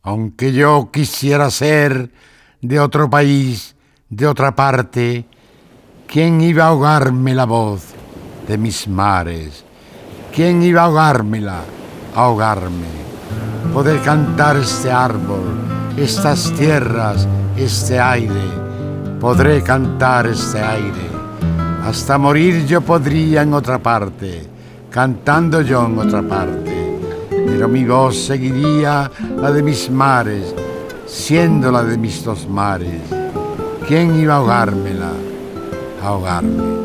Aunque yo quisiera ser de otro país, de otra parte, ¿quién iba a ahogarme la voz de mis mares? ¿Quién iba a ahogármela, ahogarme? Poder cantar este árbol, estas tierras, este aire. Podré cantar este aire. Hasta morir yo podría en otra parte, cantando yo en otra parte. Pero mi voz seguiría la de mis mares, siendo la de mis dos mares. ¿Quién iba a ahogármela? Ahogarme.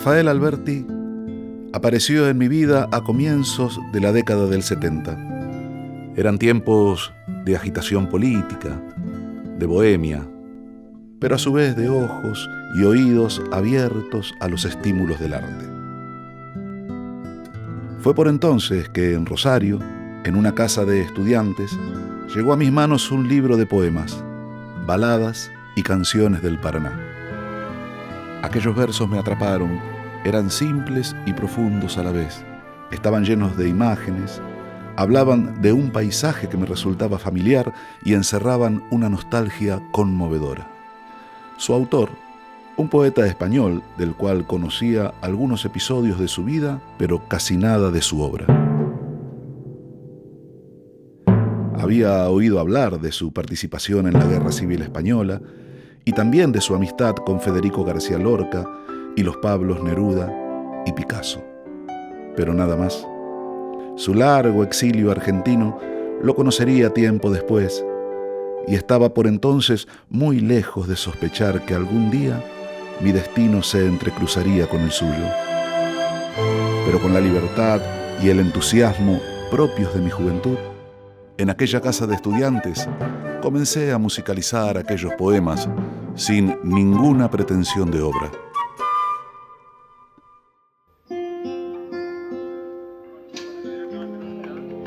Rafael Alberti apareció en mi vida a comienzos de la década del 70. Eran tiempos de agitación política, de bohemia, pero a su vez de ojos y oídos abiertos a los estímulos del arte. Fue por entonces que en Rosario, en una casa de estudiantes, llegó a mis manos un libro de poemas, baladas y canciones del Paraná. Aquellos versos me atraparon, eran simples y profundos a la vez. Estaban llenos de imágenes, hablaban de un paisaje que me resultaba familiar y encerraban una nostalgia conmovedora. Su autor, un poeta español del cual conocía algunos episodios de su vida, pero casi nada de su obra. Había oído hablar de su participación en la Guerra Civil Española y también de su amistad con Federico García Lorca y los Pablos Neruda y Picasso. Pero nada más. Su largo exilio argentino lo conocería tiempo después y estaba por entonces muy lejos de sospechar que algún día mi destino se entrecruzaría con el suyo. Pero con la libertad y el entusiasmo propios de mi juventud, en aquella casa de estudiantes comencé a musicalizar aquellos poemas sin ninguna pretensión de obra.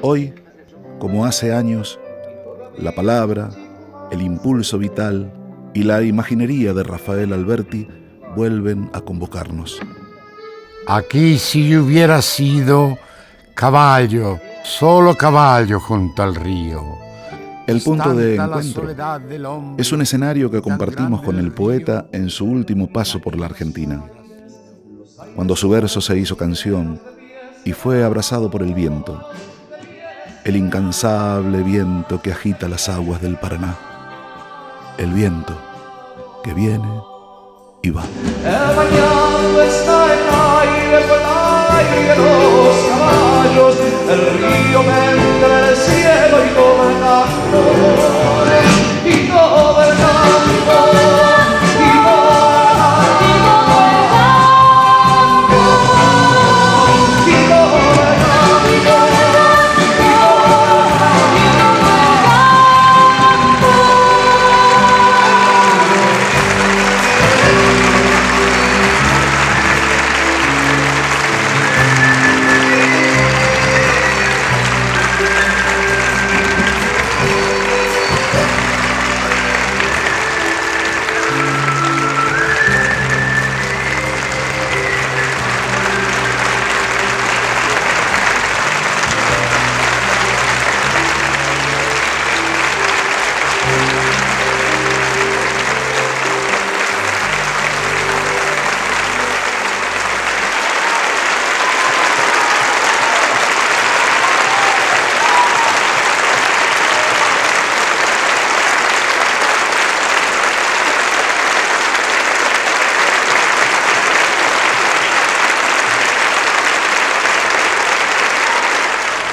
Hoy, como hace años, la palabra, el impulso vital y la imaginería de Rafael Alberti vuelven a convocarnos. Aquí si yo hubiera sido caballo, solo caballo junto al río. El punto de encuentro es un escenario que compartimos con el poeta en su último paso por la Argentina, cuando su verso se hizo canción y fue abrazado por el viento, el incansable viento que agita las aguas del Paraná, el viento que viene y va. El bañado está en aire, con aire los caballos, el río entra el cielo y todo el campo, y todo el campo, y todo el campo, y todo el campo,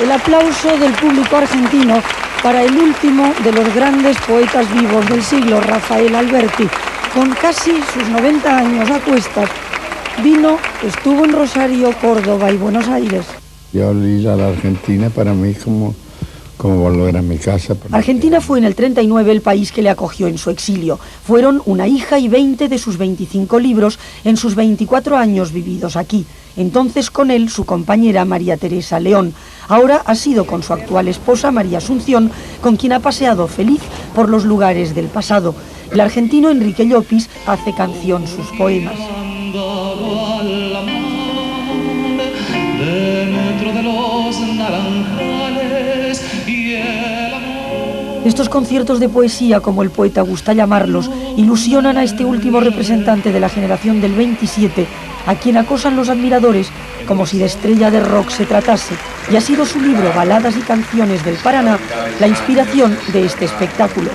El aplauso del público argentino para el último de los grandes poetas vivos del siglo, Rafael Alberti. Con casi sus 90 años a cuestas, estuvo en Rosario, Córdoba y Buenos Aires. Yo ir a la Argentina para mí como cómo volver a mi casa. Argentina fue en el 39 el país que le acogió en su exilio. Fueron una hija y 20 de sus 25 libros en sus 24 años vividos aquí. Entonces con él su compañera María Teresa León. Ahora ha sido con su actual esposa María Asunción, con quien ha paseado feliz por los lugares del pasado. El argentino Enrique Llopis hace canción sus poemas. Estos conciertos de poesía, como el poeta gusta llamarlos, ilusionan a este último representante de la generación del 27, a quien acosan los admiradores como si de estrella de rock se tratase, y ha sido su libro Baladas y canciones del Paraná la inspiración de este espectáculo.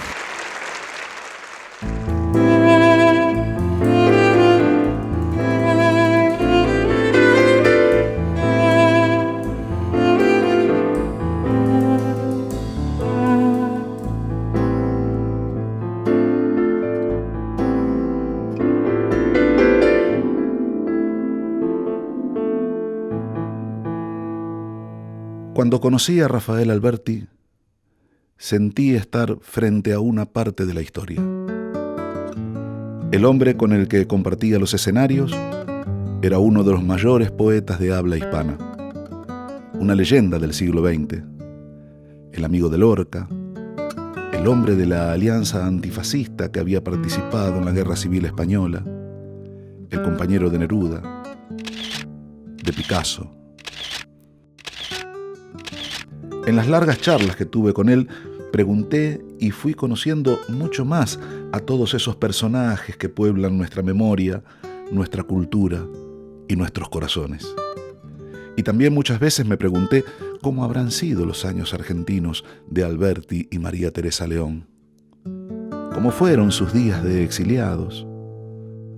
Cuando conocí a Rafael Alberti, sentí estar frente a una parte de la historia. El hombre con el que compartía los escenarios era uno de los mayores poetas de habla hispana, una leyenda del siglo XX, el amigo de Lorca, el hombre de la alianza antifascista que había participado en la Guerra Civil Española, el compañero de Neruda, de Picasso. En las largas charlas que tuve con él, pregunté y fui conociendo mucho más a todos esos personajes que pueblan nuestra memoria, nuestra cultura y nuestros corazones. Y también muchas veces me pregunté cómo habrán sido los años argentinos de Alberti y María Teresa León. ¿Cómo fueron sus días de exiliados?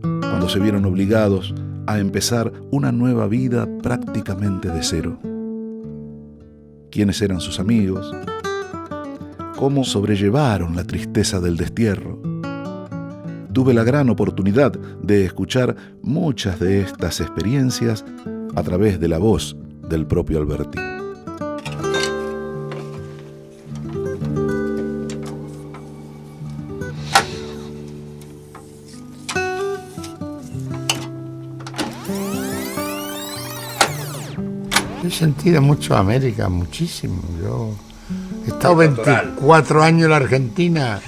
Cuando se vieron obligados a empezar una nueva vida prácticamente de cero. ¿Quiénes eran sus amigos? ¿Cómo sobrellevaron la tristeza del destierro? Tuve la gran oportunidad de escuchar muchas de estas experiencias a través de la voz del propio Alberti. He sentido mucho América, muchísimo. Yo he estado 24 años en la Argentina,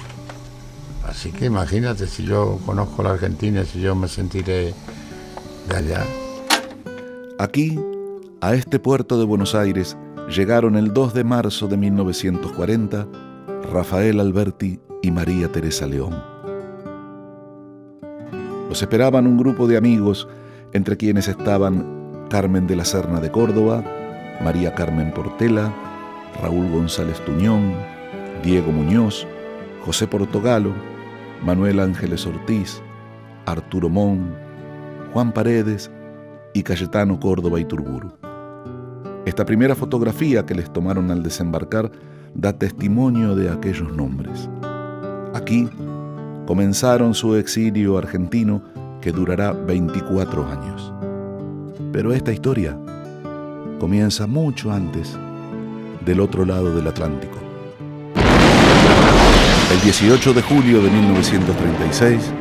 así que imagínate si yo conozco la Argentina, si yo me sentiré de allá. Aquí, a este puerto de Buenos Aires, llegaron el 2 de marzo de 1940 Rafael Alberti y María Teresa León. Los esperaban un grupo de amigos, entre quienes estaban Carmen de la Serna de Córdoba, María Carmen Portela, Raúl González Tuñón, Diego Muñoz, José Portogalo, Manuel Ángeles Ortiz, Arturo Mon, Juan Paredes y Cayetano Córdoba Iturburu. Esta primera fotografía que les tomaron al desembarcar da testimonio de aquellos nombres. Aquí comenzaron su exilio argentino que durará 24 años. Pero esta historia comienza mucho antes, del otro lado del Atlántico. El 18 de julio de 1936,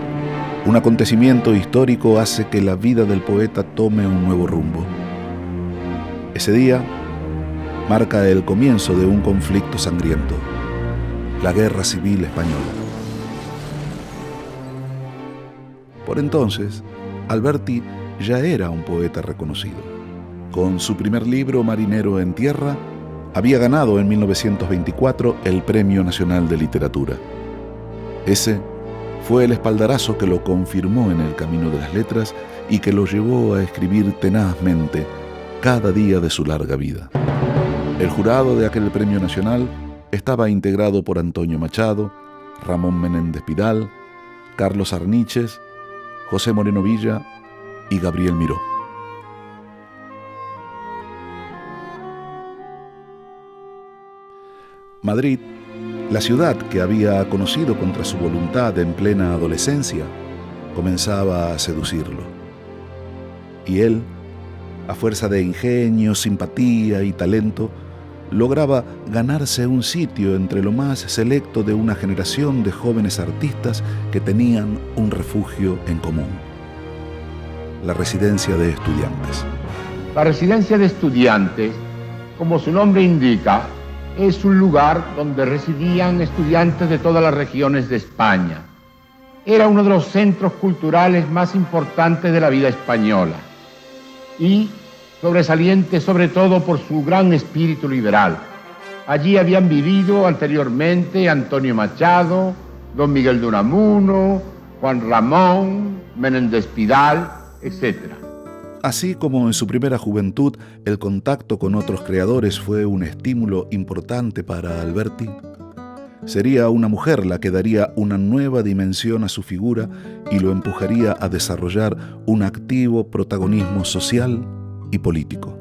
un acontecimiento histórico hace que la vida del poeta tome un nuevo rumbo. Ese día marca el comienzo de un conflicto sangriento, la Guerra Civil Española. Por entonces, Alberti ya era un poeta reconocido. Con su primer libro, Marinero en Tierra, había ganado en 1924 el Premio Nacional de Literatura. Ese fue el espaldarazo que lo confirmó en el camino de las letras y que lo llevó a escribir tenazmente cada día de su larga vida. El jurado de aquel Premio Nacional estaba integrado por Antonio Machado, Ramón Menéndez Pidal, Carlos Arniches, José Moreno Villa y Gabriel Miró. Madrid, la ciudad que había conocido contra su voluntad en plena adolescencia, comenzaba a seducirlo. Y él, a fuerza de ingenio, simpatía y talento, lograba ganarse un sitio entre lo más selecto de una generación de jóvenes artistas que tenían un refugio en común: la residencia de estudiantes. La residencia de estudiantes, como su nombre indica, es un lugar donde residían estudiantes de todas las regiones de España. Era uno de los centros culturales más importantes de la vida española y sobresaliente sobre todo por su gran espíritu liberal. Allí habían vivido anteriormente Antonio Machado, don Miguel de Unamuno, Juan Ramón, Menéndez Pidal, etc. Así como en su primera juventud el contacto con otros creadores fue un estímulo importante para Alberti, sería una mujer la que daría una nueva dimensión a su figura y lo empujaría a desarrollar un activo protagonismo social y político.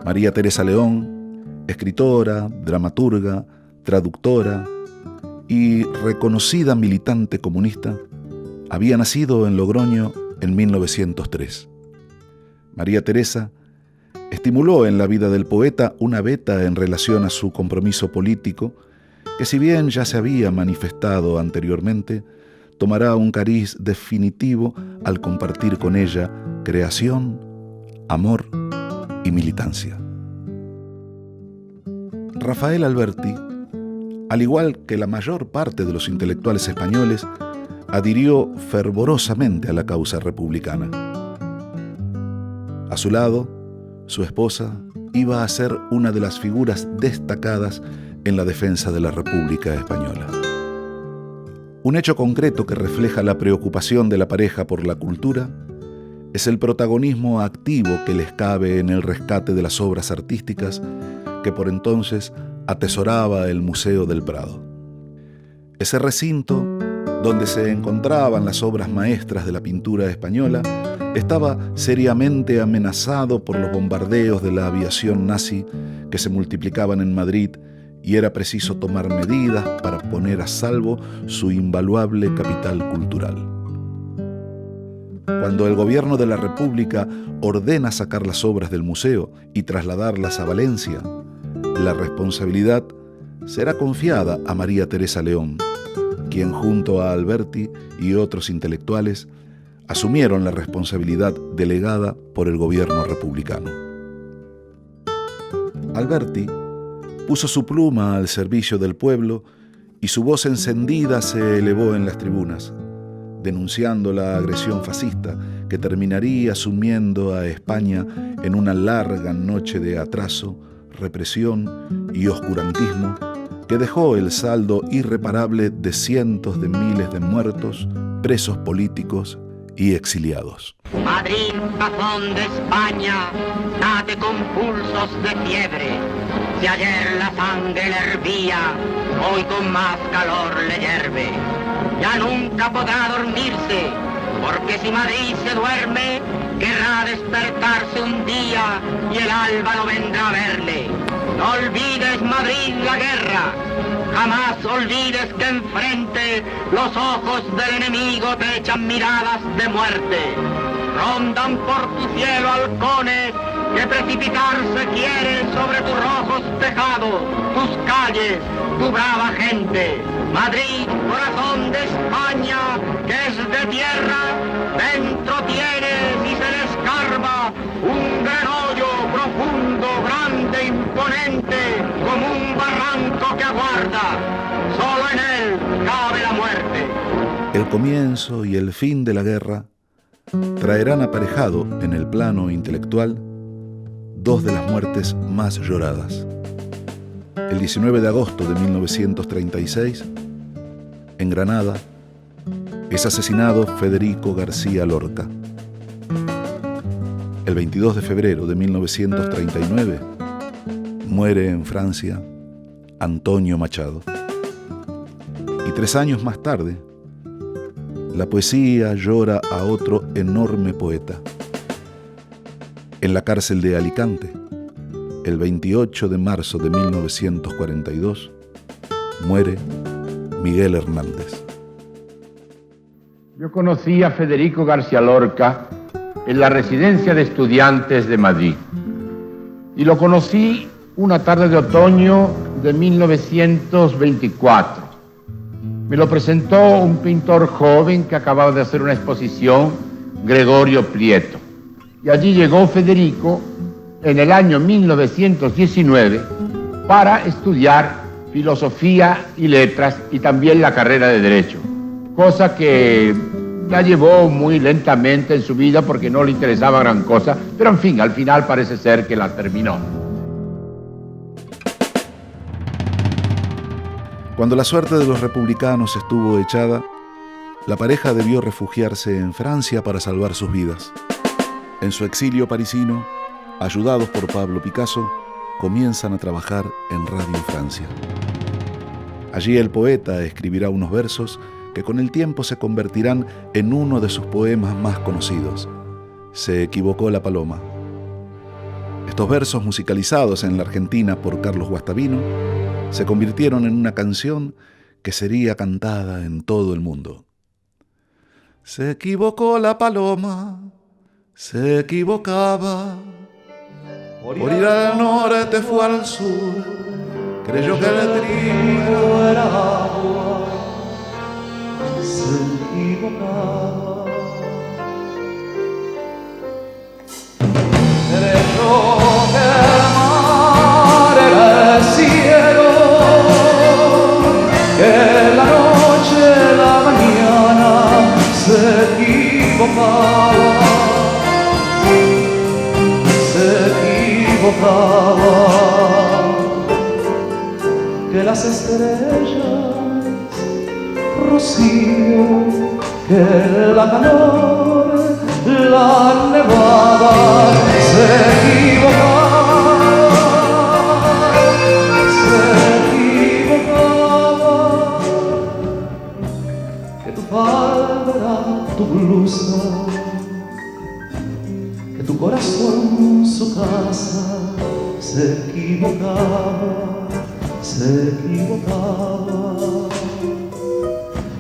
María Teresa León, escritora, dramaturga, traductora y reconocida militante comunista, había nacido en Logroño en 1903. María Teresa estimuló en la vida del poeta una beta en relación a su compromiso político, que si bien ya se había manifestado anteriormente, tomará un cariz definitivo al compartir con ella creación, amor y militancia. Rafael Alberti, al igual que la mayor parte de los intelectuales españoles, adhirió fervorosamente a la causa republicana. A su lado, su esposa iba a ser una de las figuras destacadas en la defensa de la República Española. Un hecho concreto que refleja la preocupación de la pareja por la cultura es el protagonismo activo que les cabe en el rescate de las obras artísticas que por entonces atesoraba el Museo del Prado. Ese recinto, donde se encontraban las obras maestras de la pintura española, estaba seriamente amenazado por los bombardeos de la aviación nazi que se multiplicaban en Madrid, y era preciso tomar medidas para poner a salvo su invaluable capital cultural. Cuando el gobierno de la República ordena sacar las obras del museo y trasladarlas a Valencia, la responsabilidad será confiada a María Teresa León, quien junto a Alberti y otros intelectuales asumieron la responsabilidad delegada por el gobierno republicano. Alberti puso su pluma al servicio del pueblo y su voz encendida se elevó en las tribunas, denunciando la agresión fascista que terminaría sumiendo a España en una larga noche de atraso, represión y oscurantismo que dejó el saldo irreparable de cientos de miles de muertos, presos políticos y exiliados. Madrid, corazón de España, late con pulsos de fiebre. Si ayer la sangre le hervía, hoy con más calor le hierve. Ya nunca podrá dormirse, porque si Madrid se duerme, querrá despertarse un día y el alba no vendrá a verle. No olvides, Madrid, la guerra. Jamás olvides que enfrente los ojos del enemigo te echan miradas de muerte. Rondan por tu cielo halcones que precipitarse quieren sobre tus rojos tejados, tus calles, tu brava gente. Madrid, corazón de España, que es de tierra, dentro tienes y se le escarba un gran hoyo profundo, grande, imponente, como un barranco que aguarda. Solo en él cabe la muerte. El comienzo y el fin de la guerra traerán aparejado en el plano intelectual dos de las muertes más lloradas. El 19 de agosto de 1936, en Granada, es asesinado Federico García Lorca. El 22 de febrero de 1939, muere en Francia Antonio Machado. Y 3 años más tarde, la poesía llora a otro enorme poeta. En la cárcel de Alicante, el 28 de marzo de 1942, muere Miguel Hernández. Yo conocí a Federico García Lorca en la residencia de estudiantes de Madrid. Y lo conocí una tarde de otoño de 1924. Me lo presentó un pintor joven que acababa de hacer una exposición, Gregorio Prieto. Y allí llegó Federico en el año 1919 para estudiar filosofía y letras y también la carrera de Derecho, cosa que la llevó muy lentamente en su vida porque no le interesaba gran cosa, pero en fin, al final parece ser que la terminó. Cuando la suerte de los republicanos estuvo echada, la pareja debió refugiarse en Francia para salvar sus vidas. En su exilio parisino, ayudados por Pablo Picasso, comienzan a trabajar en Radio Francia. Allí el poeta escribirá unos versos que con el tiempo se convertirán en uno de sus poemas más conocidos. Se equivocó la paloma. Estos versos, musicalizados en la Argentina por Carlos Guastavino, se convirtieron en una canción que sería cantada en todo el mundo. Se equivocó la paloma, se equivocaba. Por ir al norte fue al sur, creyó que el trigo era agua, se equivocaba. Creyó que el mar era el cielo, que la noche, la mañana se equivocaba. Que las estrellas, rocío, que la calor, la nevada se equivocaba, que tu falda, tu blusa, que tu corazón, su casa, se equivocaba.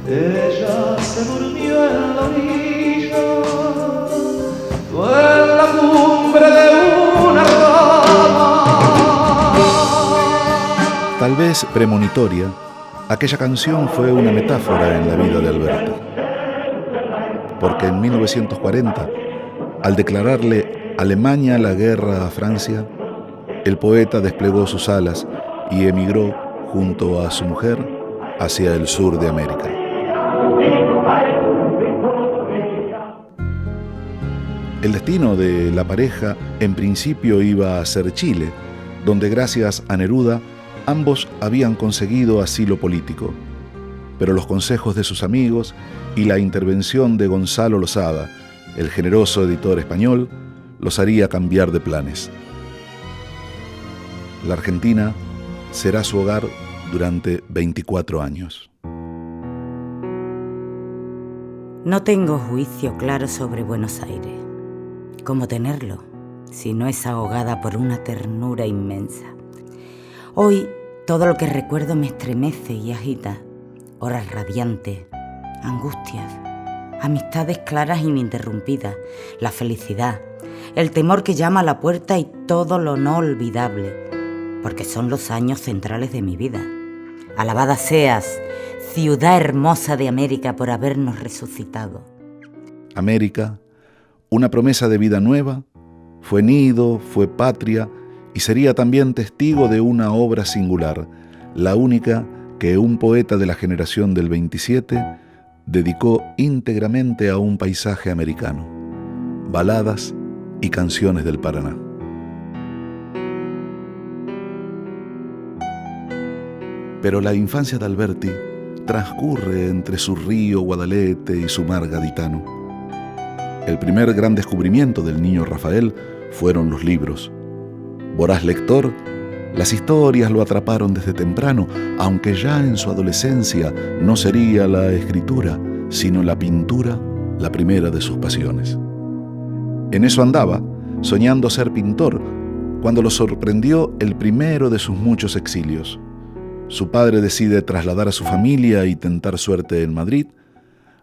Ella se durmió en la orilla, o en la cumbre de una rama. Tal vez premonitoria, aquella canción fue una metáfora en la vida de Alberti. Porque en 1940, al declararle Alemania la guerra a Francia, el poeta desplegó sus alas y emigró junto a su mujer hacia el sur de América. El destino de la pareja en principio iba a ser Chile, donde gracias a Neruda ambos habían conseguido asilo político. Pero los consejos de sus amigos y la intervención de Gonzalo Losada, el generoso editor español, los haría cambiar de planes. La Argentina será su hogar durante 24 años. No tengo juicio claro sobre Buenos Aires. ¿Cómo tenerlo si no es ahogada por una ternura inmensa? Hoy todo lo que recuerdo me estremece y agita. Horas radiantes, angustias, amistades claras e ininterrumpidas, la felicidad, el temor que llama a la puerta y todo lo no olvidable, porque son los años centrales de mi vida. Alabada seas, ciudad hermosa de América, por habernos resucitado. América, una promesa de vida nueva, fue nido, fue patria y sería también testigo de una obra singular, la única que un poeta de la generación del 27 dedicó íntegramente a un paisaje americano, baladas y canciones del Paraná. Pero la infancia de Alberti transcurre entre su río Guadalete y su mar gaditano. El primer gran descubrimiento del niño Rafael fueron los libros. Voraz lector, las historias lo atraparon desde temprano, aunque ya en su adolescencia no sería la escritura, sino la pintura la primera de sus pasiones. En eso andaba, soñando ser pintor, cuando lo sorprendió el primero de sus muchos exilios. Su padre decide trasladar a su familia y tentar suerte en Madrid,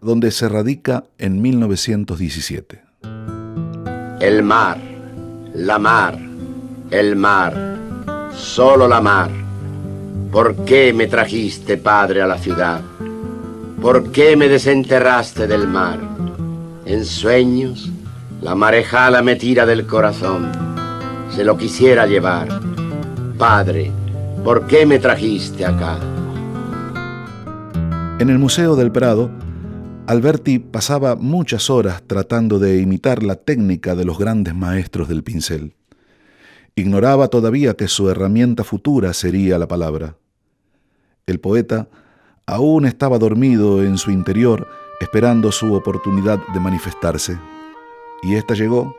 donde se radica en 1917. El mar, la mar, el mar, solo la mar. ¿Por qué me trajiste, padre, a la ciudad? ¿Por qué me desenterraste del mar? En sueños, la marejada me tira del corazón. Se lo quisiera llevar. Padre, ¿por qué me trajiste acá? En el Museo del Prado, Alberti pasaba muchas horas tratando de imitar la técnica de los grandes maestros del pincel. Ignoraba todavía que su herramienta futura sería la palabra. El poeta aún estaba dormido en su interior, esperando su oportunidad de manifestarse. Y ésta llegó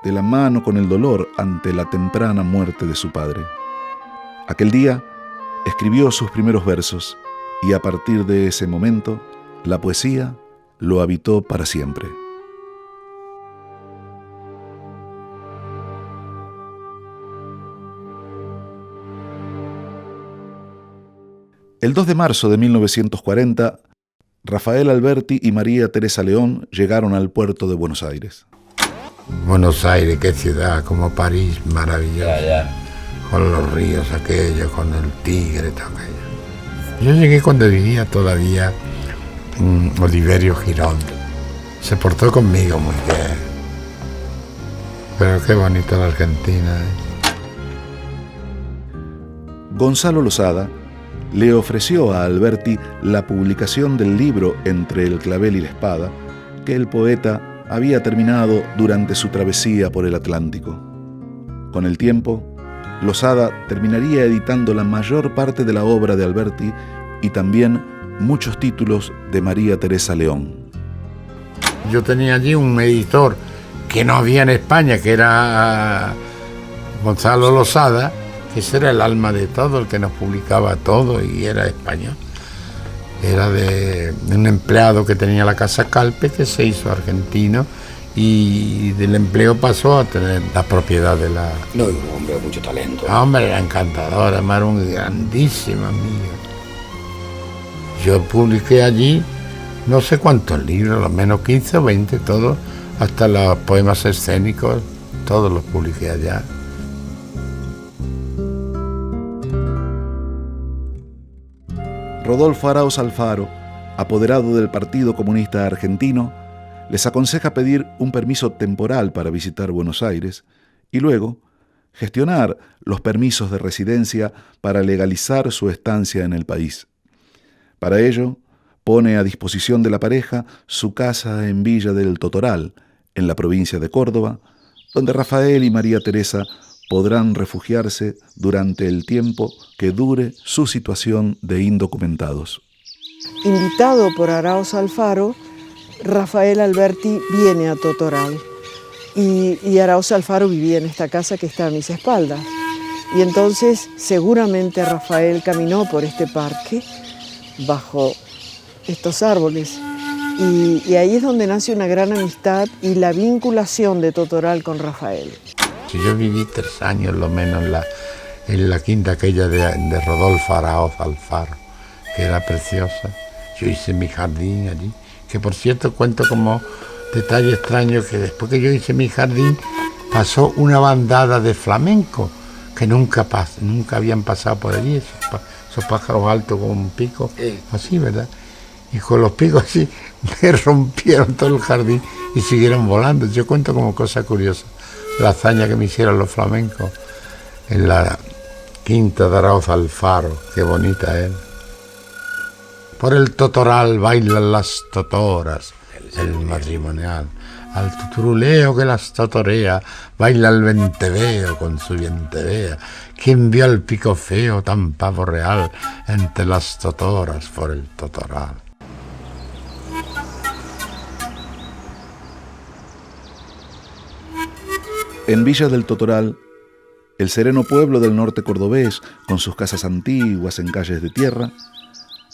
de la mano con el dolor ante la temprana muerte de su padre. Aquel día escribió sus primeros versos y a partir de ese momento la poesía lo habitó para siempre. El 2 de marzo de 1940, Rafael Alberti y María Teresa León llegaron al puerto de Buenos Aires. Buenos Aires, qué ciudad, como París, maravillosa. Con los ríos aquellos, con el Tigre, todo aquello. Yo llegué cuando vivía todavía Oliverio Girón. Se portó conmigo muy bien. Pero qué bonita la Argentina, Gonzalo Losada le ofreció a Alberti la publicación del libro Entre el clavel y la espada, que el poeta había terminado durante su travesía por el Atlántico. Con el tiempo, Losada terminaría editando la mayor parte de la obra de Alberti y también muchos títulos de María Teresa León. Yo tenía allí un editor que no había en España, que era Gonzalo Losada, que ese era el alma de todo, el que nos publicaba todo y era español. Era de un empleado que tenía la Casa Calpe, que se hizo argentino y del empleo pasó a tener la propiedad de la... No, un hombre de mucho talento. Hombre, era encantador, además era un grandísimo amigo. Yo publiqué allí no sé cuántos libros, lo menos 15 o 20, todos, hasta los poemas escénicos, todos los publiqué allá. Rodolfo Araoz Alfaro, apoderado del Partido Comunista Argentino, les aconseja pedir un permiso temporal para visitar Buenos Aires y luego gestionar los permisos de residencia para legalizar su estancia en el país. Para ello, pone a disposición de la pareja su casa en Villa del Totoral, en la provincia de Córdoba, donde Rafael y María Teresa podrán refugiarse durante el tiempo que dure su situación de indocumentados. Invitado por Araoz Alfaro, Rafael Alberti viene a Totoral y Araoz Alfaro vivía en esta casa que está a mis espaldas. Y entonces seguramente Rafael caminó por este parque bajo estos árboles y ahí es donde nace una gran amistad y la vinculación de Totoral con Rafael. Yo viví 3 años lo menos en la quinta aquella de Rodolfo Araoz Alfaro, que era preciosa. Yo hice mi jardín allí, que por cierto cuento como detalle extraño que después que yo hice mi jardín pasó una bandada de flamenco que nunca habían pasado por allí, esos pájaros altos con un pico, así, ¿verdad? Y con los picos así me rompieron todo el jardín y siguieron volando. Yo cuento como cosa curiosa la hazaña que me hicieron los flamencos en la quinta de Araoz Alfaro, qué bonita es. Por el Totoral bailan las totoras, el matrimonial. Al tuturuleo que las totorea, baila el venteveo con su vientevea. ¿Quién vio el pico feo tan pavo real entre las totoras por el Totoral? En Villa del Totoral, el sereno pueblo del norte cordobés, con sus casas antiguas en calles de tierra,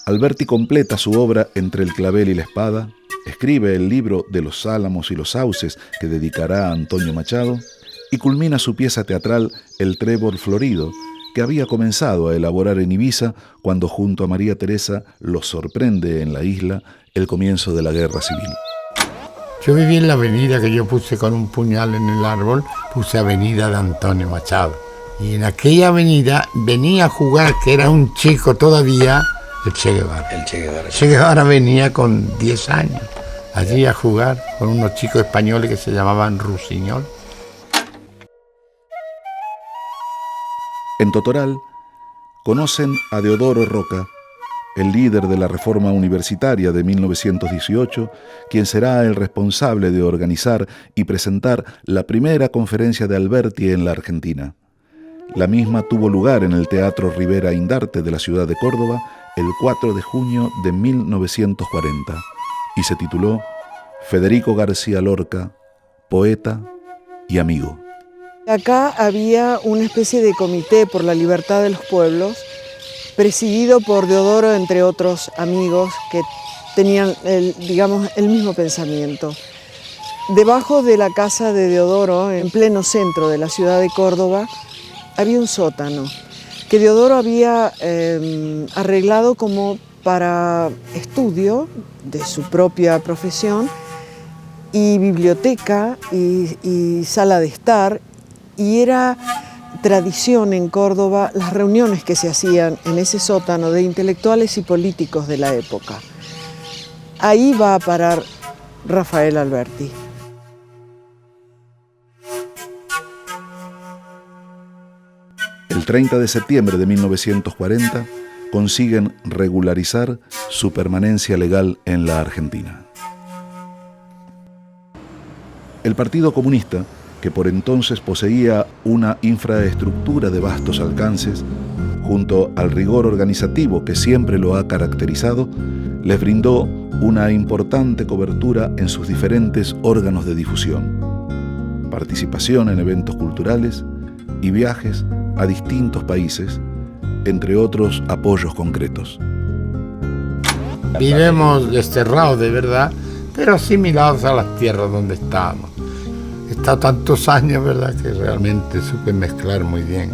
Alberti completa su obra Entre el clavel y la espada, escribe el libro de los álamos y los sauces que dedicará a Antonio Machado y culmina su pieza teatral El trébol florido, que había comenzado a elaborar en Ibiza cuando junto a María Teresa los sorprende en la isla el comienzo de la Guerra Civil. Yo viví en la avenida que yo puse con un puñal en el árbol, puse Avenida de Antonio Machado, Y en aquella avenida venía a jugar, que era un chico todavía, el Che Guevara. El Che Guevara. Che Guevara venía con 10 años allí a jugar con unos chicos españoles que se llamaban Rusiñol. En Totoral conocen a Deodoro Roca, el líder de la reforma universitaria de 1918, quien será el responsable de organizar y presentar la primera conferencia de Alberti en la Argentina. La misma tuvo lugar en el Teatro Rivera Indarte de la ciudad de Córdoba el 4 de junio de 1940 y se tituló Federico García Lorca, poeta y amigo. Acá había una especie de comité por la libertad de los pueblos, presidido por Deodoro, entre otros amigos que tenían el mismo pensamiento. Debajo de la casa de Deodoro, en pleno centro de la ciudad de Córdoba, había un sótano que Deodoro había arreglado como para estudio de su propia profesión y biblioteca y sala de estar, y era tradición en Córdoba las reuniones que se hacían en ese sótano de intelectuales y políticos de la época. Ahí va a parar Rafael Alberti. El 30 de septiembre de 1940 consiguen regularizar su permanencia legal en la Argentina. El Partido Comunista, que por entonces poseía una infraestructura de vastos alcances, junto al rigor organizativo que siempre lo ha caracterizado, les brindó una importante cobertura en sus diferentes órganos de difusión, participación en eventos culturales y viajes a distintos países, entre otros apoyos concretos. Vivimos desterrados de verdad, pero asimilados a las tierras donde estábamos. He estado tantos años, ¿verdad?, que realmente supe mezclar muy bien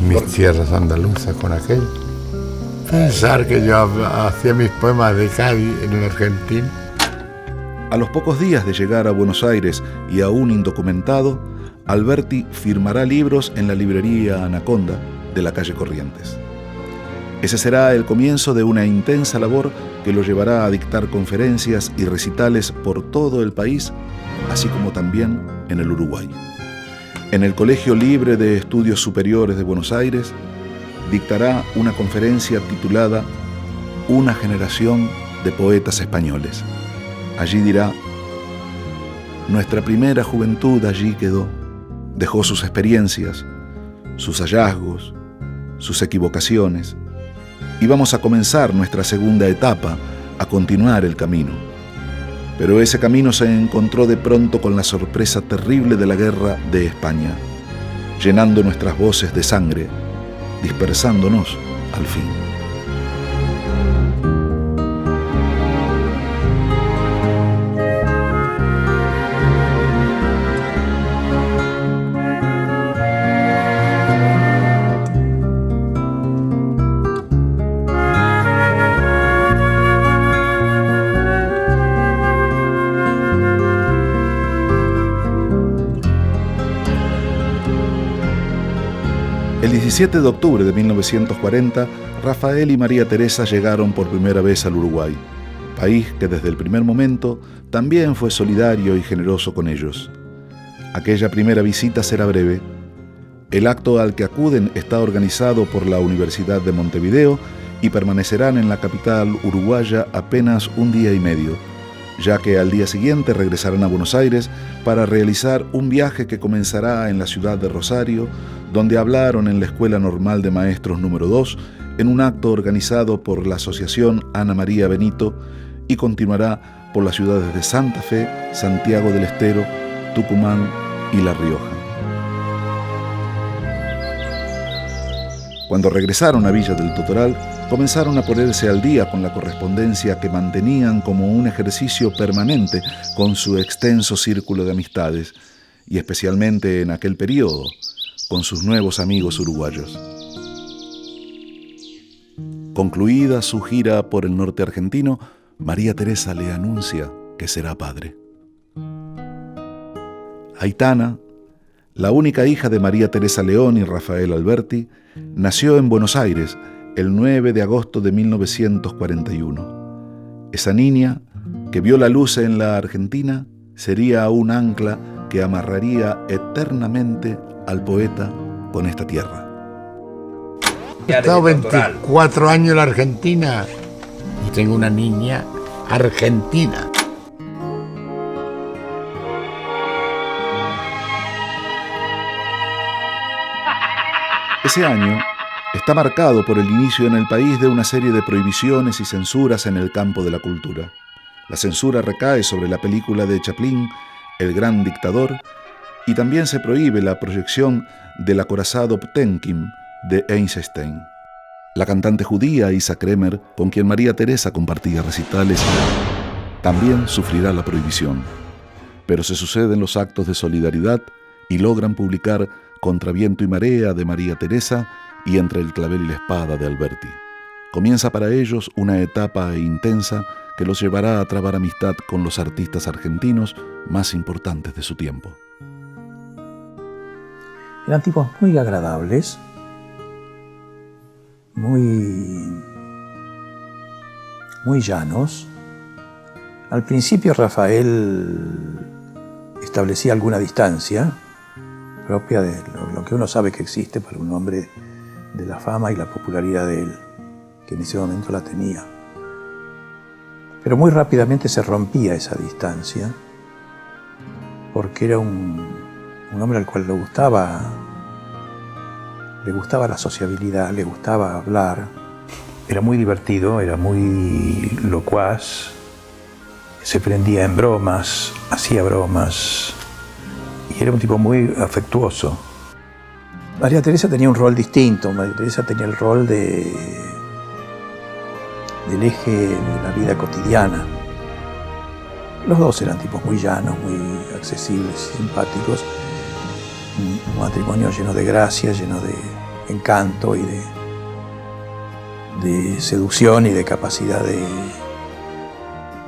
mis tierras andaluzas con aquello. Pensar que yo hacía mis poemas de Cádiz en la Argentina. A los pocos días de llegar a Buenos Aires y aún indocumentado, Alberti firmará libros en la librería Anaconda de la calle Corrientes. Ese será el comienzo de una intensa labor que lo llevará a dictar conferencias y recitales por todo el país, así como también en el Uruguay. En el Colegio Libre de Estudios Superiores de Buenos Aires, dictará una conferencia titulada Una generación de poetas españoles. Allí dirá: nuestra primera juventud allí quedó, dejó sus experiencias, sus hallazgos, sus equivocaciones, y vamos a comenzar nuestra segunda etapa, a continuar el camino. Pero ese camino se encontró de pronto con la sorpresa terrible de la guerra de España, llenando nuestras voces de sangre, dispersándonos al fin. El 17 de octubre de 1940, Rafael y María Teresa llegaron por primera vez al Uruguay, país que desde el primer momento también fue solidario y generoso con ellos. Aquella primera visita será breve. El acto al que acuden está organizado por la Universidad de Montevideo y permanecerán en la capital uruguaya apenas un día y medio, ya que al día siguiente regresarán a Buenos Aires para realizar un viaje que comenzará en la ciudad de Rosario, donde hablaron en la Escuela Normal de Maestros número 2, en un acto organizado por la Asociación Ana María Benito, y continuará por las ciudades de Santa Fe, Santiago del Estero, Tucumán y La Rioja. Cuando regresaron a Villa del Totoral, comenzaron a ponerse al día con la correspondencia que mantenían como un ejercicio permanente con su extenso círculo de amistades, y especialmente en aquel periodo, con sus nuevos amigos uruguayos. Concluida su gira por el norte argentino, María Teresa le anuncia que será padre. Aitana, la única hija de María Teresa León y Rafael Alberti, nació en Buenos Aires el 9 de agosto de 1941. Esa niña, que vio la luz en la Argentina, sería un ancla que amarraría eternamente al poeta con esta tierra. He estado 24 años en la Argentina y tengo una niña argentina. Ese año está marcado por el inicio en el país de una serie de prohibiciones y censuras en el campo de la cultura. La censura recae sobre la película de Chaplin, El Gran Dictador, y también se prohíbe la proyección del acorazado Potemkin de Eisenstein. La cantante judía Isa Kremer, con quien María Teresa compartía recitales, también sufrirá la prohibición. Pero se suceden los actos de solidaridad y logran publicar Contra viento y marea de María Teresa y Entre el clavel y la espada de Alberti. Comienza para ellos una etapa intensa que los llevará a trabar amistad con los artistas argentinos más importantes de su tiempo. Eran tipos muy agradables, muy llanos. Al principio Rafael establecía alguna distancia propia de lo que uno sabe que existe para un hombre de la fama y la popularidad de él, que en ese momento la tenía. Pero muy rápidamente se rompía esa distancia, porque era un hombre al cual le gustaba la sociabilidad, le gustaba hablar. Era muy divertido, era muy locuaz, se prendía en bromas, hacía bromas, y era un tipo muy afectuoso. María Teresa tenía un rol distinto. María Teresa tenía el rol del eje de la vida cotidiana. Los dos eran tipos muy llanos, muy accesibles, simpáticos. Un matrimonio lleno de gracia, lleno de encanto y de seducción y de capacidad de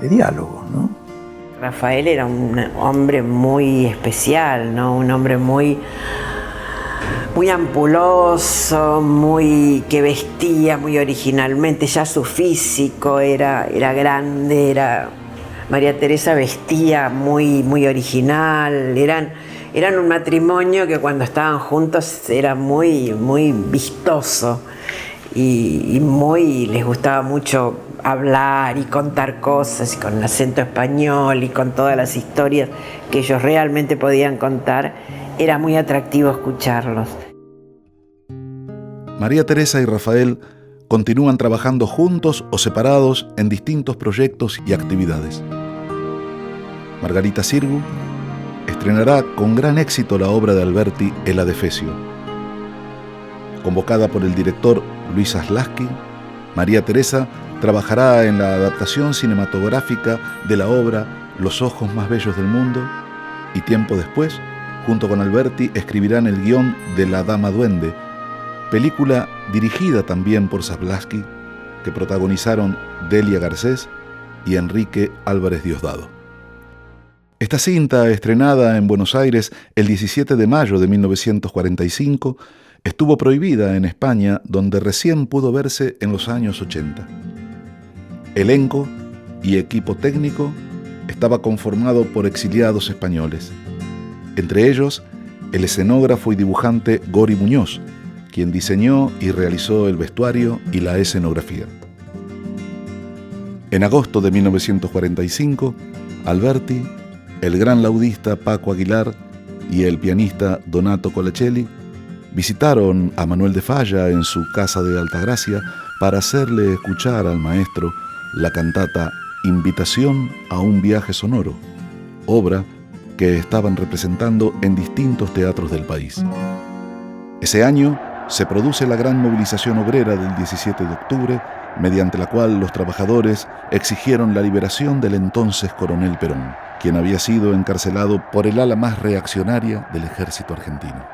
diálogo, ¿no? Rafael era un hombre muy especial, ¿no? Un hombre muy ampuloso, que vestía muy originalmente. Ya su físico era grande, María Teresa vestía muy original. Eran un matrimonio que cuando estaban juntos era muy vistoso y les gustaba mucho hablar y contar cosas, y con el acento español y con todas las historias que ellos realmente podían contar. Era muy atractivo escucharlos. María Teresa y Rafael continúan trabajando juntos o separados en distintos proyectos y actividades. Margarita Sirgu estrenará con gran éxito la obra de Alberti, El Adefesio. Convocada por el director Luis Zaslavsky, María Teresa trabajará en la adaptación cinematográfica de la obra Los ojos más bellos del mundo, y tiempo después, junto con Alberti, escribirán el guión de La Dama Duende, película dirigida también por Zaslavsky, que protagonizaron Delia Garcés y Enrique Álvarez Diosdado. Esta cinta, estrenada en Buenos Aires el 17 de mayo de 1945, estuvo prohibida en España, donde recién pudo verse en los años 80. Elenco y equipo técnico estaba conformado por exiliados españoles. Entre ellos, el escenógrafo y dibujante Gori Muñoz, quien diseñó y realizó el vestuario y la escenografía. En agosto de 1945, Alberti, el gran laudista Paco Aguilar y el pianista Donato Colaccelli visitaron a Manuel de Falla en su casa de Altagracia para hacerle escuchar al maestro la cantata Invitación a un viaje sonoro, obra que estaban representando en distintos teatros del país. Ese año se produce la gran movilización obrera del 17 de octubre, mediante la cual los trabajadores exigieron la liberación del entonces coronel Perón, quien había sido encarcelado por el ala más reaccionaria del ejército argentino.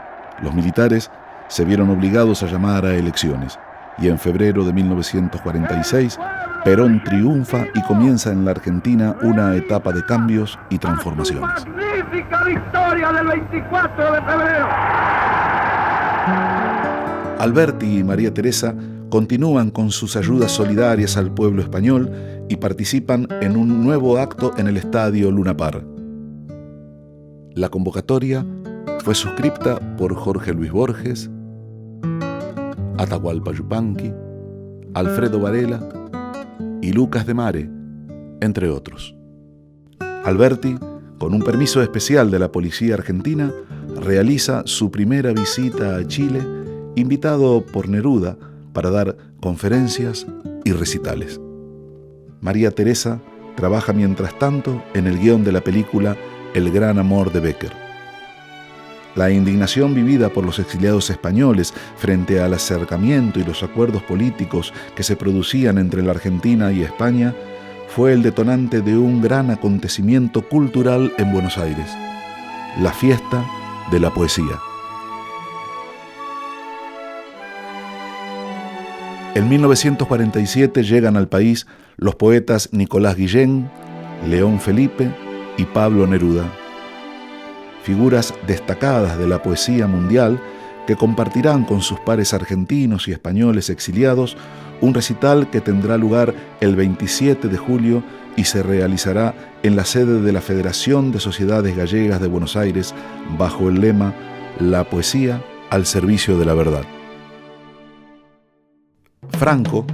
Los militares se vieron obligados a llamar a elecciones, y en febrero de 1946, Perón triunfa y comienza en la Argentina una etapa de cambios y transformaciones. magnífica victoria del 24 de febrero. Alberti y María Teresa continúan con sus ayudas solidarias al pueblo español y participan en un nuevo acto en el Estadio Luna Park. La convocatoria fue suscripta por Jorge Luis Borges, Atahualpa Yupanqui, Alfredo Varela y Lucas de Mare, entre otros. Alberti, con un permiso especial de la policía argentina, realiza su primera visita a Chile, invitado por Neruda para dar conferencias y recitales. María Teresa trabaja mientras tanto en el guión de la película El gran amor de Becker. La indignación vivida por los exiliados españoles frente al acercamiento y los acuerdos políticos que se producían entre la Argentina y España fue el detonante de un gran acontecimiento cultural en Buenos Aires, la Fiesta de la Poesía. En 1947 llegan al país los poetas Nicolás Guillén, León Felipe y Pablo Neruda, figuras destacadas de la poesía mundial que compartirán con sus pares argentinos y españoles exiliados un recital que tendrá lugar el 27 de julio y se realizará en la sede de la Federación de Sociedades Gallegas de Buenos Aires bajo el lema La poesía al servicio de la verdad. Franco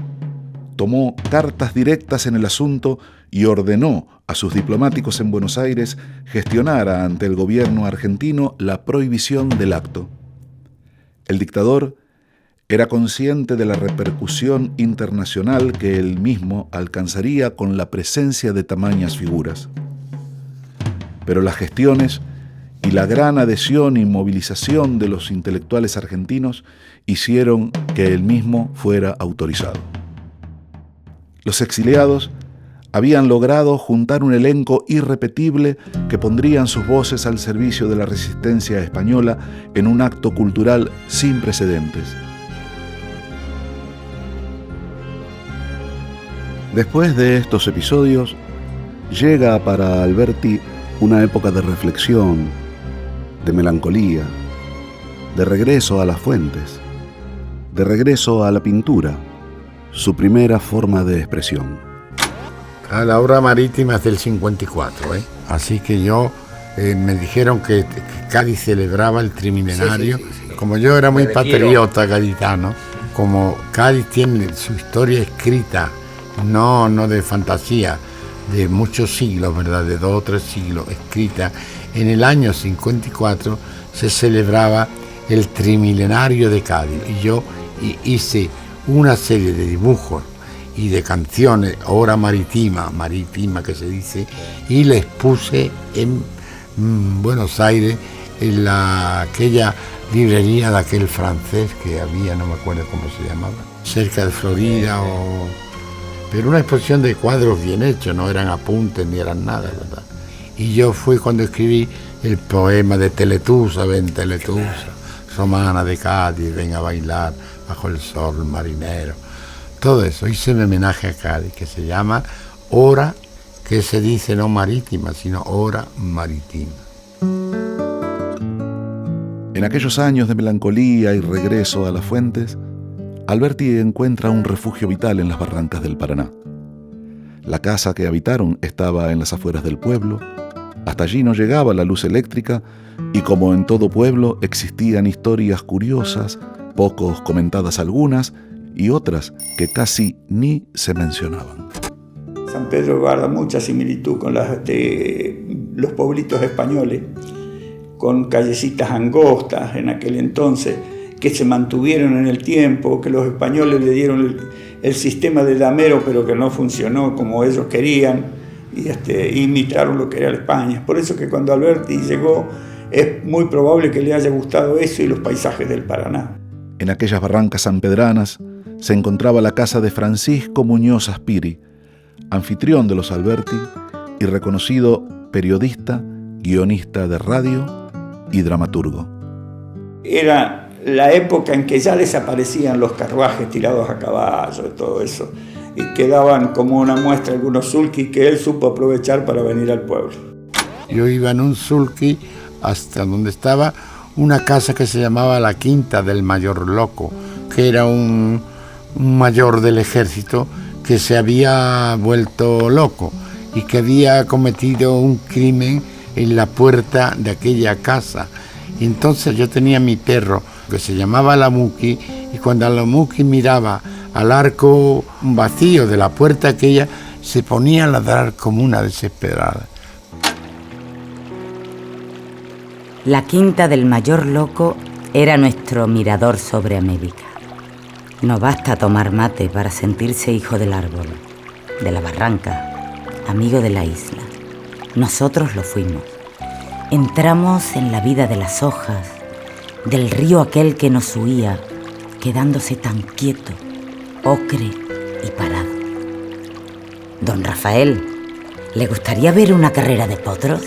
tomó cartas directas en el asunto y ordenó a sus diplomáticos en Buenos Aires gestionara ante el gobierno argentino la prohibición del acto. El dictador era consciente de la repercusión internacional que él mismo alcanzaría con la presencia de tamañas figuras. Pero las gestiones y la gran adhesión y movilización de los intelectuales argentinos hicieron que él mismo fuera autorizado. Los exiliados habían logrado juntar un elenco irrepetible que pondrían sus voces al servicio de la resistencia española en un acto cultural sin precedentes. Después de estos episodios, llega para Alberti una época de reflexión, de melancolía, de regreso a las fuentes, de regreso a la pintura, su primera forma de expresión. La obra marítima es del 54, así que yo me dijeron que Cádiz celebraba el trimilenario. Sí. Como yo era muy patriota gaditano, como Cádiz tiene su historia escrita, no de fantasía, de muchos siglos, ¿verdad? De 2 o 3 siglos, escrita. En el año 54 se celebraba el trimilenario de Cádiz y yo hice una serie de dibujos y de canciones, obra marítima que se dice, y les puse en Buenos Aires, en aquella librería de aquel francés que había, no me acuerdo cómo se llamaba, cerca de Florida, pero una exposición de cuadros bien hechos, no eran apuntes ni eran nada, ¿verdad? Y yo fui cuando escribí el poema de Teletusa, ven Teletusa, romana de Cádiz, ven a bailar bajo el sol marinero. Todo eso, hice un homenaje a Cádiz que se llama Hora, que se dice no marítima, sino Hora marítima. En aquellos años de melancolía y regreso a las fuentes, Alberti encuentra un refugio vital en las barrancas del Paraná. La casa que habitaron estaba en las afueras del pueblo, hasta allí no llegaba la luz eléctrica y como en todo pueblo existían historias curiosas, pocos comentadas algunas, y otras que casi ni se mencionaban. San Pedro guarda mucha similitud con las de los pueblitos españoles, con callecitas angostas en aquel entonces, que se mantuvieron en el tiempo, que los españoles le dieron el sistema de damero, pero que no funcionó como ellos querían, y imitaron lo que era España. Por eso que cuando Alberti llegó, es muy probable que le haya gustado eso y los paisajes del Paraná. En aquellas barrancas sanpedranas se encontraba la casa de Francisco Muñoz Aspiri, anfitrión de los Alberti y reconocido periodista, guionista de radio y dramaturgo. Era la época en que ya desaparecían los carruajes tirados a caballo y todo eso, y quedaban como una muestra algunos sulkis que él supo aprovechar para venir al pueblo. Yo iba en un sulky hasta donde estaba una casa que se llamaba la Quinta del Mayor Loco, que era un mayor del ejército que se había vuelto loco y que había cometido un crimen en la puerta de aquella casa. Y entonces yo tenía mi perro que se llamaba Lamuki, y cuando Lamuki miraba al arco vacío de la puerta aquella, se ponía a ladrar como una desesperada. La Quinta del Mayor Loco era nuestro mirador sobre América. No basta tomar mate para sentirse hijo del árbol, de la barranca, amigo de la isla. Nosotros lo fuimos. Entramos en la vida de las hojas, del río aquel que nos huía, quedándose tan quieto, ocre y parado. Don Rafael, ¿le gustaría ver una carrera de potros?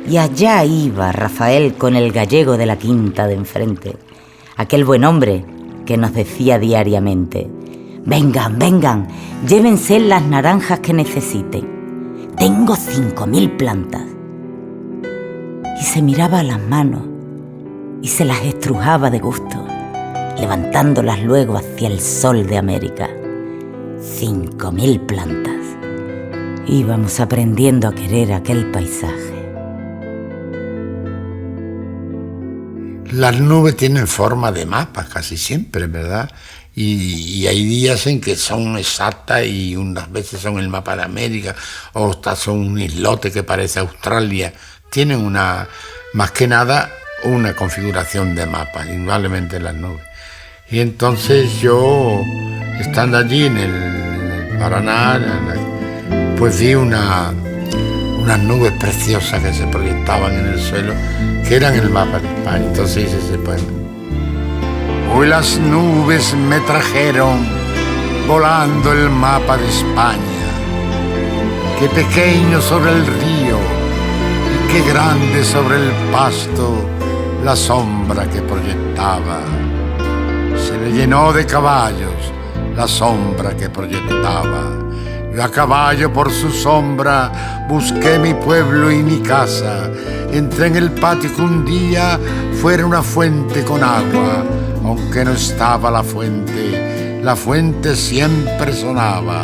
Y allá iba Rafael con el gallego de la quinta de enfrente, aquel buen hombre que nos decía diariamente: vengan, vengan, llévense las naranjas que necesiten. Tengo 5.000 plantas. Y se miraba las manos y se las estrujaba de gusto, levantándolas luego hacia el sol de América. 5.000 plantas. Íbamos aprendiendo a querer aquel paisaje. Las nubes tienen forma de mapa casi siempre, ¿verdad? Y hay días en que son exactas y unas veces son el mapa de América, o son un islote que parece Australia. Tienen más que nada una configuración de mapa, indudablemente las nubes. Y entonces yo, estando allí en el Paraná, pues vi unas nubes preciosas que se proyectaban en el suelo, que eran el mapa de España. Entonces hice ese poema. Hoy las nubes me trajeron volando el mapa de España. Qué pequeño sobre el río y qué grande sobre el pasto la sombra que proyectaba. Se me llenó de caballos la sombra que proyectaba. Yo a caballo por su sombra busqué mi pueblo y mi casa. Entré en el patio que un día fuera una fuente con agua. Aunque no estaba la fuente siempre sonaba.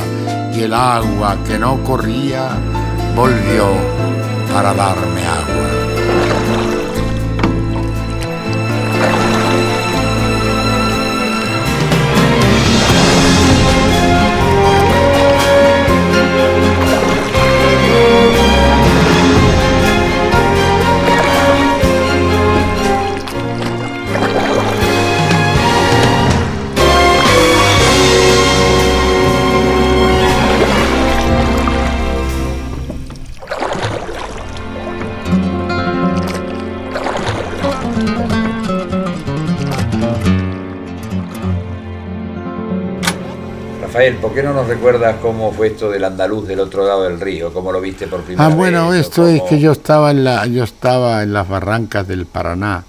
Y el agua que no corría volvió para darme agua. Rafael, ¿por qué no nos recuerdas cómo fue esto del andaluz del otro lado del río? ¿Cómo lo viste por primera vez? Bueno, esto es que yo estaba en las barrancas del Paraná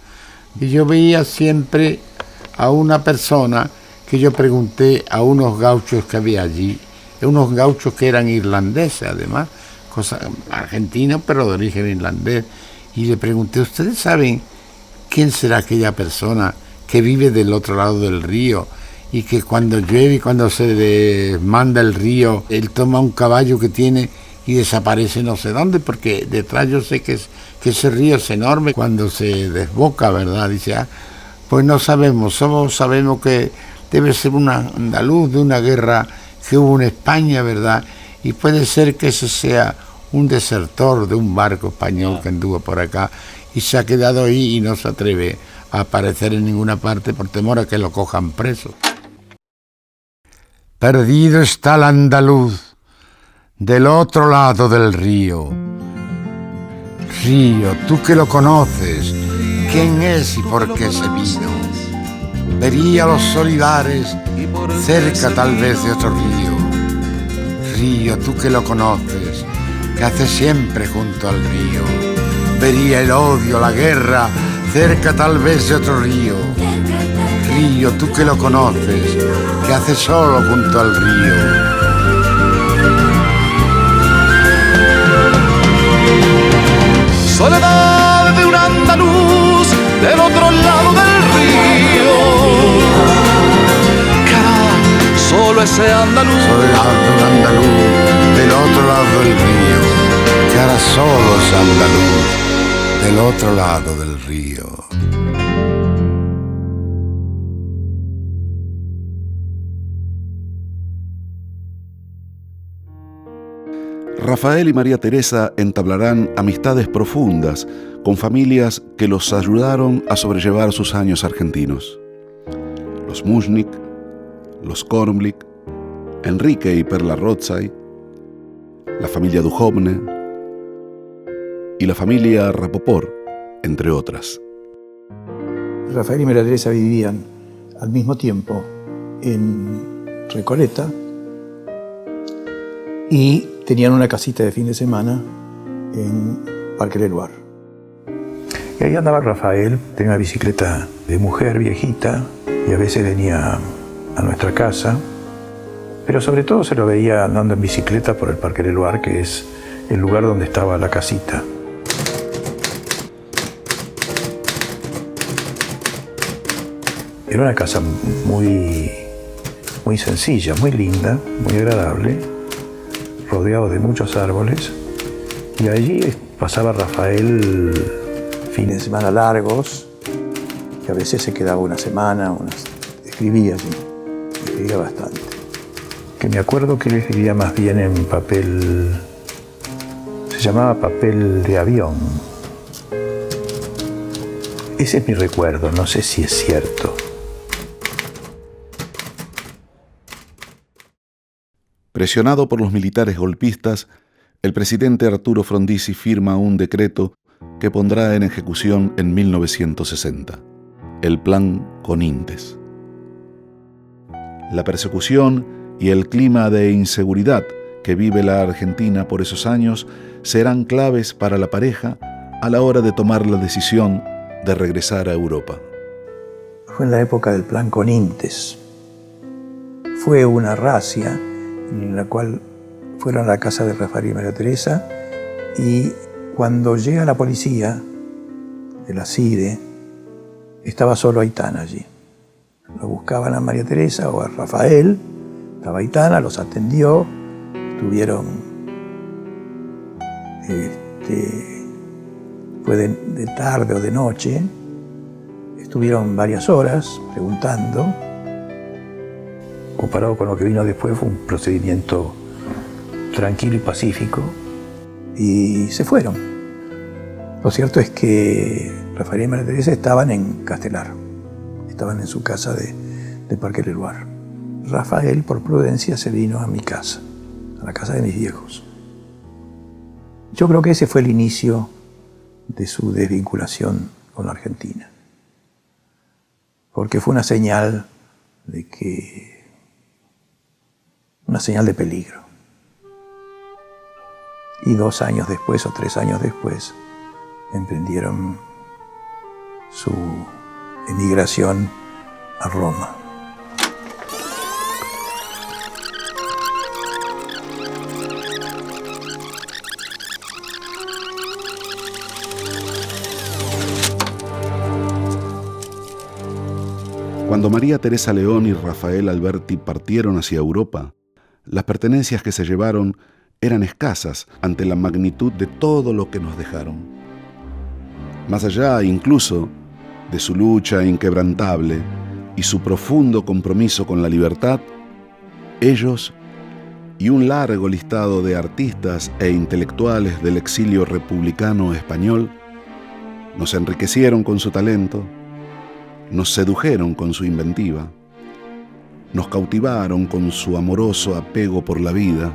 y yo veía siempre a una persona que yo pregunté a unos gauchos que había allí, unos gauchos que eran irlandeses además, argentinos pero de origen irlandés, y le pregunté: ¿ustedes saben quién será aquella persona que vive del otro lado del río y que cuando llueve y cuando se desmanda el río, él toma un caballo que tiene y desaparece no sé dónde? Porque detrás yo sé que ese río es enorme cuando se desboca, ¿verdad? Dice: pues no sabemos, solo sabemos que debe ser un andaluz de una guerra que hubo en España, ¿verdad? Y puede ser que ese sea un desertor de un barco español que anduvo por acá y se ha quedado ahí y no se atreve a aparecer en ninguna parte por temor a que lo cojan preso. Perdido está el andaluz del otro lado del río. Río, tú que lo conoces, ¿quién es y por qué se vino? Vería los olivares cerca tal vez de otro río. Río, tú que lo conoces, que hace siempre junto al río. Vería el odio, la guerra, cerca tal vez de otro río. Río, tú que lo conoces, que hace solo junto al río. soledad de un andaluz del otro lado del río. Cara, solo ese andaluz. Soledad de un andaluz del otro lado del río. Cara, solo ese andaluz del otro lado del río. Rafael y María Teresa entablarán amistades profundas con familias que los ayudaron a sobrellevar sus años argentinos. Los Mushnik, los Kornblick, Enrique y Perla Rothsay, la familia Duhovne y la familia Rapoport, entre otras. Rafael y María Teresa vivían al mismo tiempo en Recoleta y tenían una casita de fin de semana en Parque Leloir. Y ahí andaba Rafael, tenía una bicicleta de mujer viejita y a veces venía a nuestra casa, pero sobre todo se lo veía andando en bicicleta por el Parque Leloir, que es el lugar donde estaba la casita. Era una casa muy sencilla, muy linda, muy agradable, rodeado de muchos árboles, y allí pasaba Rafael fines de semana largos, que a veces se quedaba una semana, escribía allí, escribía bastante. Que me acuerdo que él escribía más bien en papel, se llamaba papel de avión. Ese es mi recuerdo, no sé si es cierto. Presionado por los militares golpistas, el presidente Arturo Frondizi firma un decreto que pondrá en ejecución en 1960, el Plan Conintes. La persecución y el clima de inseguridad que vive la Argentina por esos años serán claves para la pareja a la hora de tomar la decisión de regresar a Europa. Fue en la época del Plan Conintes. Fue una razzia en la cual fueron a la casa de Rafael y María Teresa, y cuando llega la policía de la CIDE, estaba solo Aitana allí. Lo buscaban a María Teresa o a Rafael, estaba Aitana, los atendió, estuvieron, fue de tarde o de noche, estuvieron varias horas preguntando. Comparado con lo que vino después, fue un procedimiento tranquilo y pacífico, y se fueron. Lo cierto es que Rafael y María Teresa estaban en Castelar, estaban en su casa de Parque Leloir. Rafael, por prudencia, se vino a mi casa, a la casa de mis viejos. Yo creo que ese fue el inicio de su desvinculación con la Argentina, porque fue una señal de peligro. Y 2 años después o 3 años después emprendieron su emigración a Roma. Cuando María Teresa León y Rafael Alberti partieron hacia Europa, las pertenencias que se llevaron eran escasas ante la magnitud de todo lo que nos dejaron. Más allá, incluso, de su lucha inquebrantable y su profundo compromiso con la libertad, ellos y un largo listado de artistas e intelectuales del exilio republicano español nos enriquecieron con su talento, nos sedujeron con su inventiva, nos cautivaron con su amoroso apego por la vida,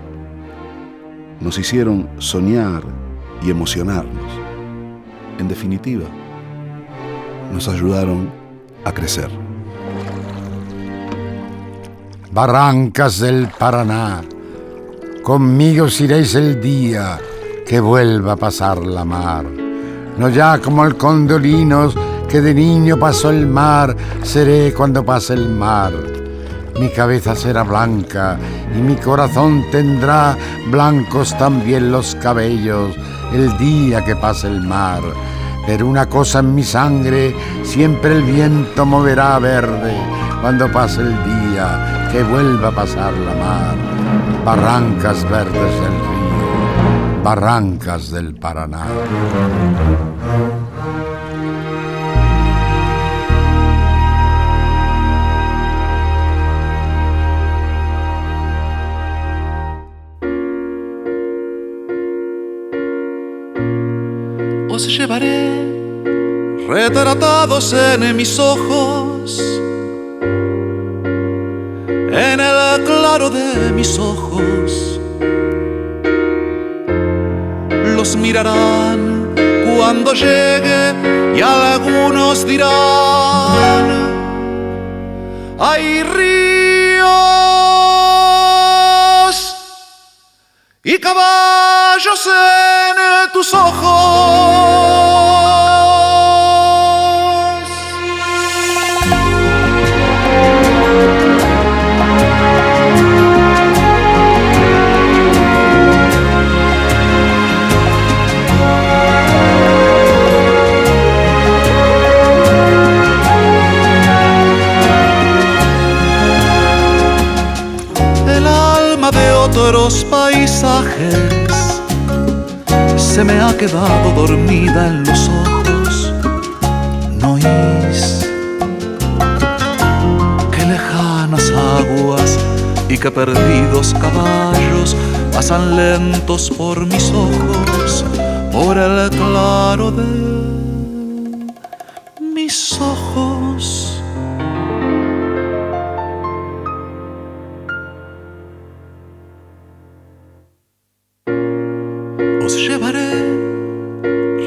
nos hicieron soñar y emocionarnos. En definitiva, nos ayudaron a crecer. Barrancas del Paraná, conmigo iréis el día que vuelva a pasar la mar. No ya como el condolinos que de niño pasó el mar, seré cuando pase el mar. Mi cabeza será blanca y mi corazón tendrá blancos también los cabellos. el día que pase el mar. Pero una cosa en mi sangre siempre el viento moverá verde cuando pase el día que vuelva a pasar la mar. Barrancas verdes del río, barrancas del Paraná. Os llevaré retratados en mis ojos, en el claro de mis ojos. Los mirarán cuando llegue y algunos dirán: hay ríos y caballos en tus ojos. El alma de otros paisajes se me ha quedado dormida en los ojos. ¿No oís que lejanas aguas y que perdidos caballos pasan lentos por mis ojos, por el claro de mis ojos? Os llevaré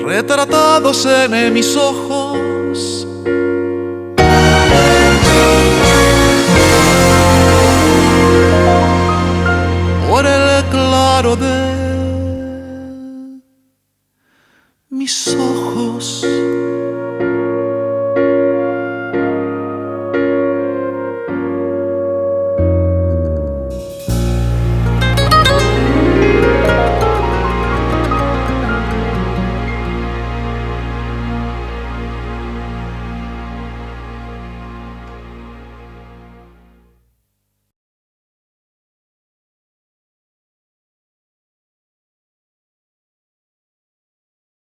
retratados en mis ojos,